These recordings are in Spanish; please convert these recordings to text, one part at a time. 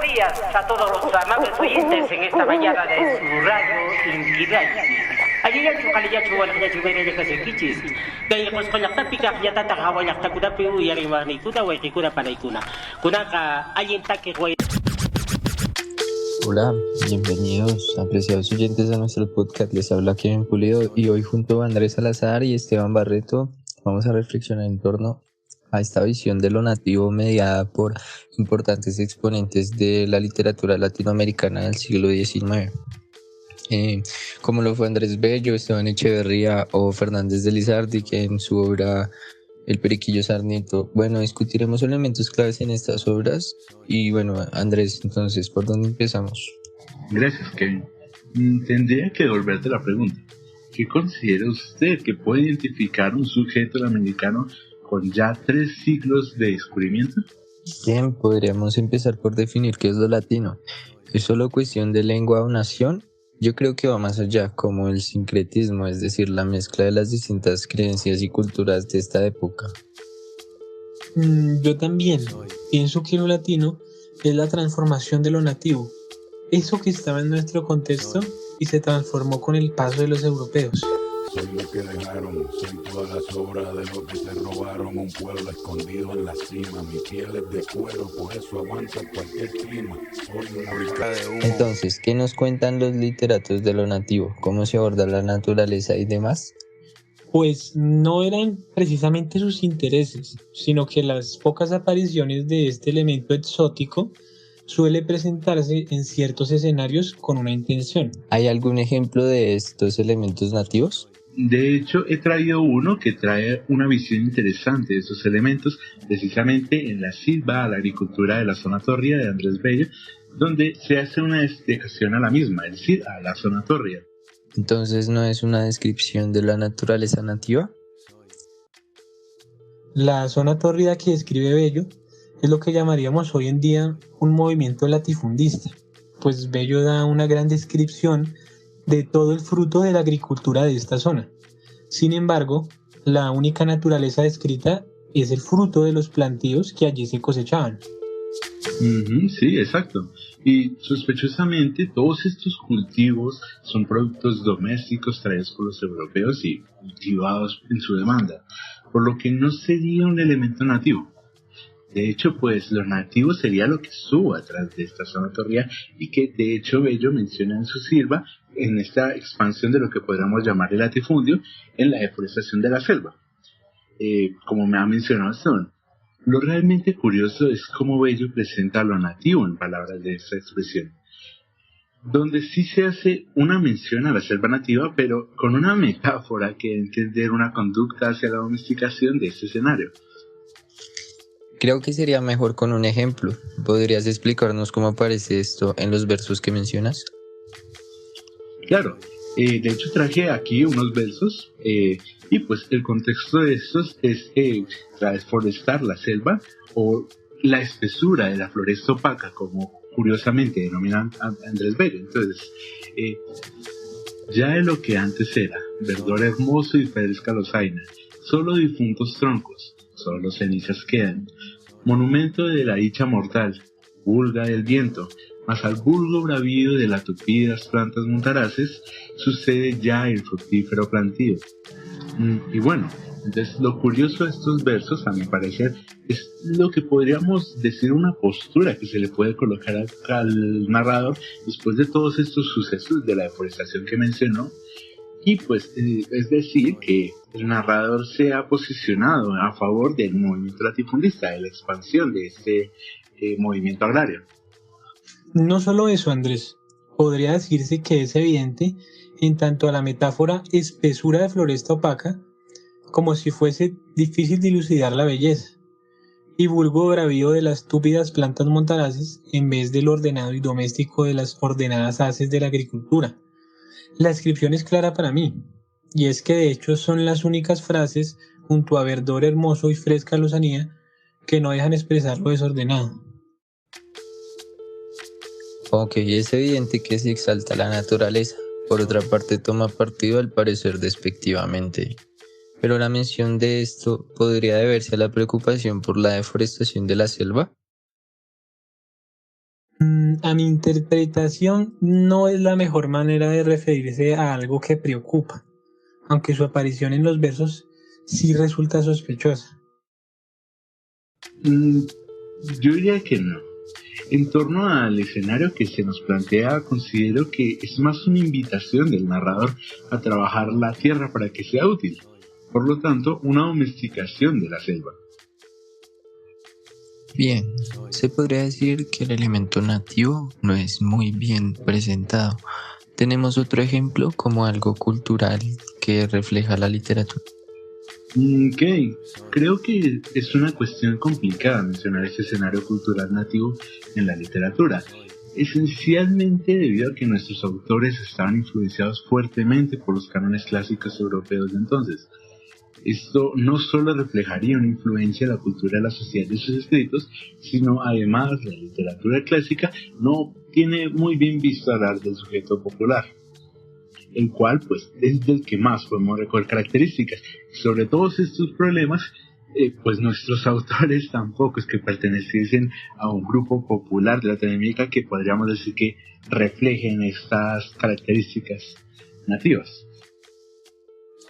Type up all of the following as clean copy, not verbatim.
buenos días a todos los amables oyentes en esta mañana de su radio Inquidachi. Allí ya chukaliyachu walayachu mereya kasekichis. Gaya kos kolakta pika yata hawalakta kuda piu yarimani kuda waikikuda panaikuna. Kunaka ayentake guay. Hola, bienvenidos apreciados oyentes a nuestro podcast. Les habla Kevin Pulido y hoy junto a Andrés Salazar y Esteban Barreto vamos a reflexionar en torno a esta visión de lo nativo mediada por importantes exponentes de la literatura latinoamericana del siglo XIX, como lo fue Andrés Bello, Esteban Echeverría o Fernández de Lizardi, que en su obra El Periquillo Sarmiento. Bueno, discutiremos elementos claves en estas obras y bueno, Andrés, entonces, ¿por dónde empezamos? Gracias, Kevin. Tendría que devolverte la pregunta. ¿Qué considera usted que puede identificar un sujeto americano con ya 3 siglos de descubrimiento? Bien, podríamos empezar por definir qué es lo latino. ¿Es solo cuestión de lengua o nación? Yo creo que va más allá, como el sincretismo, es decir, la mezcla de las distintas creencias y culturas de esta época. Yo también pienso que lo latino es la transformación de lo nativo, eso que estaba en nuestro contexto y se transformó con el paso de los europeos. Soy lo que dejaron, soy todas las obras de lo que se robaron, un pueblo escondido en la cima, mi piel es de cuero, por eso aguanta cualquier clima, soy una rica de humo. Entonces, ¿qué nos cuentan los literatos de lo nativo? ¿Cómo se aborda la naturaleza y demás? Pues no eran precisamente sus intereses, sino que las pocas apariciones de este elemento exótico suele presentarse en ciertos escenarios con una intención. ¿Hay algún ejemplo de estos elementos nativos? De hecho, he traído uno que trae una visión interesante de esos elementos, precisamente en La Silva a la agricultura de la zona tórrida de Andrés Bello, donde se hace una explicación a la misma, es decir, a la zona tórrida. Entonces, ¿no es una descripción de la naturaleza nativa? La zona tórrida que describe Bello es lo que llamaríamos hoy en día un movimiento latifundista, pues Bello da una gran descripción de todo el fruto de la agricultura de esta zona. Sin embargo, la única naturaleza descrita es el fruto de los plantíos que allí se cosechaban. Sí, exacto. Y sospechosamente todos estos cultivos son productos domésticos traídos por los europeos y cultivados en su demanda, por lo que no sería un elemento nativo. De hecho, pues lo nativo sería lo que estuvo atrás de esta zona tórrida y que de hecho Bello menciona en su Silva en esta expansión de lo que podríamos llamar el latifundio en la deforestación de la selva. Como me ha mencionado Stone, lo realmente curioso es cómo Bello presenta lo nativo en palabras de esta expresión, donde sí se hace una mención a la selva nativa, pero con una metáfora que da a entender una conducta hacia la domesticación de este escenario. Creo que sería mejor con un ejemplo. ¿Podrías explicarnos cómo aparece esto en los versos que mencionas? Claro, de hecho traje aquí unos versos y pues el contexto de estos es deforestar la selva o la espesura de la floresta opaca, como curiosamente denominan a Andrés Bello. Entonces, ya de lo que antes era, verdor hermoso y fresca lozaina, solo difuntos troncos, solo cenizas quedan, monumento de la dicha mortal, vulga del viento, mas al vulgo bravío de las tupidas plantas montaraces sucede ya el fructífero plantío. Y bueno, entonces lo curioso de estos versos, a mi parecer, es lo que podríamos decir una postura que se le puede colocar al narrador después de todos estos sucesos de la deforestación que mencionó. Y pues es decir que el narrador se ha posicionado a favor del movimiento latifundista, de la expansión de este movimiento agrario. No solo eso, Andrés, podría decirse que es evidente en tanto a la metáfora espesura de floresta opaca, como si fuese difícil dilucidar la belleza, y vulgo bravío de las túpidas plantas montaraces en vez del ordenado y doméstico de las ordenadas haces de la agricultura. La descripción es clara para mí, y es que de hecho son las únicas frases, junto a verdor hermoso y fresca lozanía, que no dejan expresar lo desordenado. Ok, es evidente que se exalta la naturaleza. Por otra parte, toma partido al parecer despectivamente. Pero la mención de esto podría deberse a la preocupación por la deforestación de la selva. A mi interpretación, no es la mejor manera de referirse a algo que preocupa, aunque su aparición en los versos sí resulta sospechosa. Mm, yo diría que no. En torno al escenario que se nos plantea, considero que es más una invitación del narrador a trabajar la tierra para que sea útil. Por lo tanto, una domesticación de la selva. Bien, se podría decir que el elemento nativo no es muy bien presentado. Tenemos otro ejemplo como algo cultural que refleja la literatura. Ok, creo que es una cuestión complicada mencionar este escenario cultural nativo en la literatura, esencialmente debido a que nuestros autores estaban influenciados fuertemente por los cánones clásicos europeos de entonces. Esto no solo reflejaría una influencia de la cultura de la sociedad de sus escritos, sino además la literatura clásica no tiene muy bien visto hablar del sujeto popular, el cual pues es del que más podemos recoger características. Sobre todos estos problemas, pues nuestros autores tampoco es que perteneciesen a un grupo popular de Latinoamérica que podríamos decir que reflejen estas características nativas.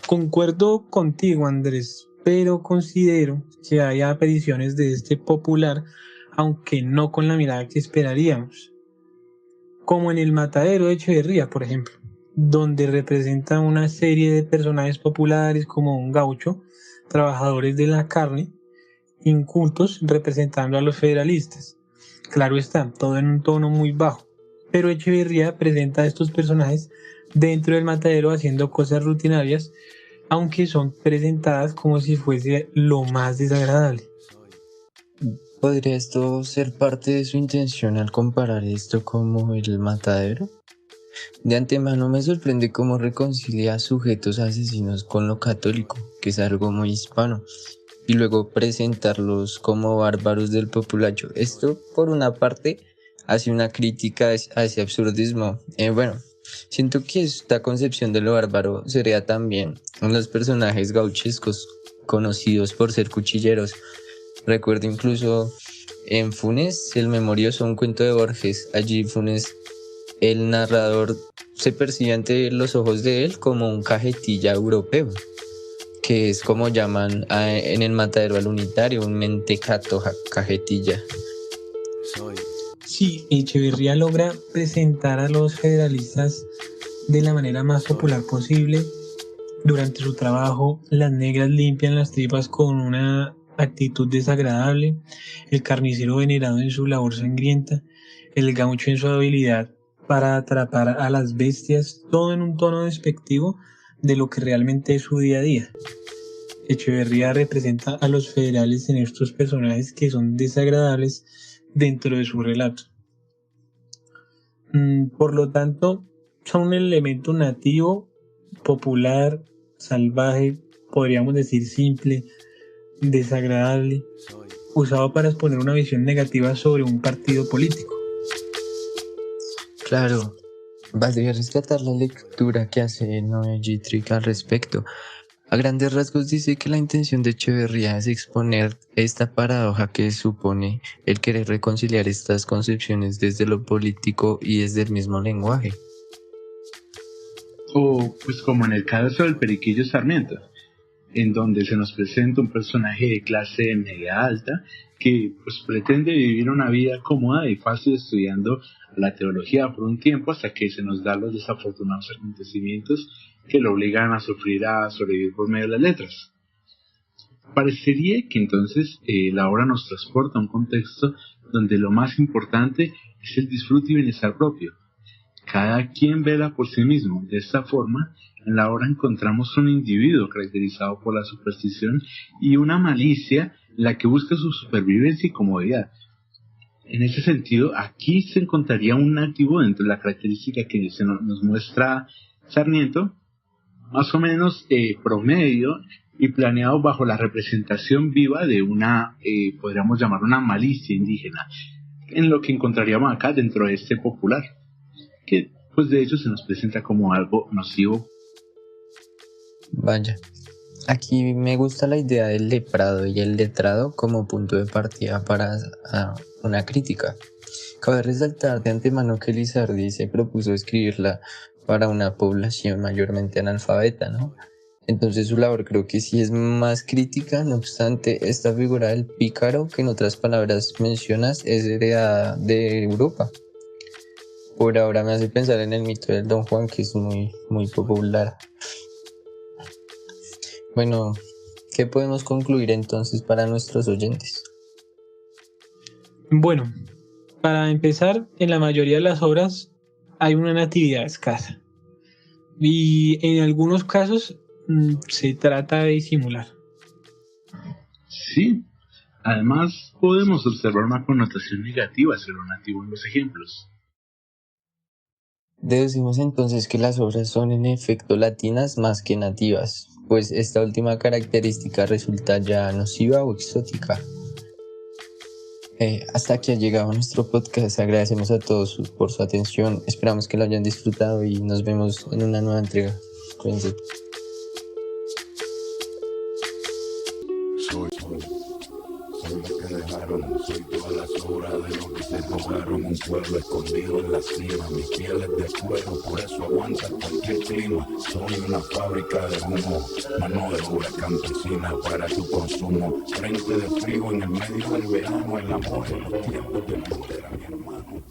Concuerdo contigo, Andrés, pero considero que hay apariciones de este popular, aunque no con la mirada que esperaríamos, como en El Matadero de Echeverría, por ejemplo, donde representa una serie de personajes populares como un gaucho, trabajadores de la carne, incultos representando a los federalistas. Claro está, todo en un tono muy bajo, pero Echeverría presenta a estos personajes dentro del matadero haciendo cosas rutinarias, aunque son presentadas como si fuese lo más desagradable. ¿Podría esto ser parte de su intención al comparar esto como el matadero? De antemano me sorprende cómo reconcilia sujetos asesinos con lo católico, que es algo muy hispano, y luego presentarlos como bárbaros del populacho. Esto, por una parte, hace una crítica a ese absurdismo. Siento que esta concepción de lo bárbaro sería también en los personajes gauchescos, conocidos por ser cuchilleros. Recuerdo incluso en Funes, el Memorioso, un cuento de Borges. Allí Funes, el narrador, se percibe ante los ojos de él como un cajetilla europeo, que es como llaman en el matadero al unitario, un mentecato cajetilla. Sí, Echeverría logra presentar a los federalistas de la manera más popular posible. Durante su trabajo, las negras limpian las tripas con una actitud desagradable, el carnicero venerado en su labor sangrienta, el gaucho en su habilidad para atrapar a las bestias, todo en un tono despectivo de lo que realmente es su día a día. Echeverría representa a los federales en estos personajes que son desagradables dentro de su relato. Por lo tanto, son un elemento nativo, popular, salvaje, podríamos decir simple, desagradable, usado para exponer una visión negativa sobre un partido político. Claro, valdría rescatar la lectura que hace Noé Gittrick al respecto. A grandes rasgos dice que la intención de Echeverría es exponer esta paradoja que supone el querer reconciliar estas concepciones desde lo político y desde el mismo lenguaje. O pues como en el caso del Periquillo Sarmiento, en donde se nos presenta un personaje de clase media alta que pues pretende vivir una vida cómoda y fácil estudiando la teología por un tiempo hasta que se nos dan los desafortunados acontecimientos que lo obligan a sufrir a sobrevivir por medio de las letras. Parecería que entonces la obra nos transporta a un contexto donde lo más importante es el disfrute y bienestar propio. Cada quien vela por sí mismo. De esta forma, en la obra encontramos un individuo caracterizado por la superstición y una malicia en la que busca su supervivencia y comodidad. En ese sentido, aquí se encontraría un nativo dentro de la característica que nos muestra Sarmiento, más o menos promedio y planeado bajo la representación viva de una, podríamos llamar una malicia indígena, en lo que encontraríamos acá dentro de este popular, que pues de hecho se nos presenta como algo nocivo. Vaya, aquí me gusta la idea del leprado y el letrado como punto de partida para una crítica. Cabe resaltar de antemano que Lizardi se propuso escribirla para una población mayormente analfabeta, ¿no? Entonces su labor creo que sí es más crítica. No obstante, esta figura del pícaro, que en otras palabras mencionas, es heredada de Europa. Por ahora me hace pensar en el mito del Don Juan, que es muy popular. Bueno, ¿qué podemos concluir entonces para nuestros oyentes? Bueno, para empezar, en la mayoría de las obras hay una natividad escasa y en algunos casos se trata de disimular. Sí, además podemos observar una connotación negativa hacia lo nativo en los ejemplos. Deducimos entonces que las obras son en efecto latinas más que nativas, pues esta última característica resulta ya nociva o exótica. Hasta aquí ha llegado nuestro podcast. Agradecemos a todos por su atención. Esperamos que lo hayan disfrutado y nos vemos en una nueva entrega. Cuídense. Soy lo que dejaron, soy todas las obras de lo que se robaron. Un pueblo escondido en la cima, mi piel es de cuero, por eso aguanta cualquier clima. Soy una fábrica de humo, mano de obra campesina para tu consumo. Frente de frío en el medio del verano, el amor en los tiempos de mi hermano.